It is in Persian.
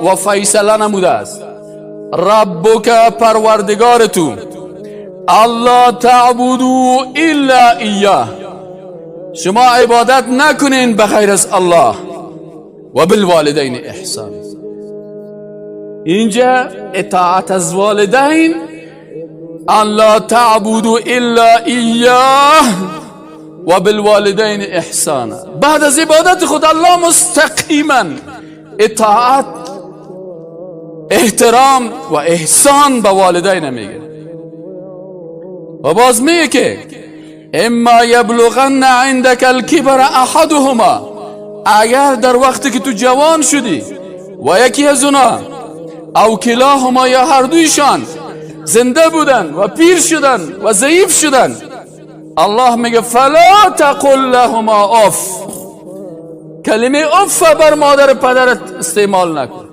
و فیصله نموده است ربک پروردگار تو الله تعبدو الا ایاه شما عبادت نکنین بغیر از الله و بالوالدین احسان اینجا اطاعت از والدین الله تعبدو الا ایاه و بالوالدین احسان بعد از عبادت خود الله مستقیما اطاعت احترام و احسان به والدین میگه و باز میگه که اما یبلغن عندك الكبر احدهما اگر در وقتی که تو جوان شدی و یکی از اونا او کلاهما یا هر دویشان زنده بودن و پیر شدن و ضعیف شدن الله میگه فلا تقل لهما اف کلمه اف بر مادر پدرت استعمال نکن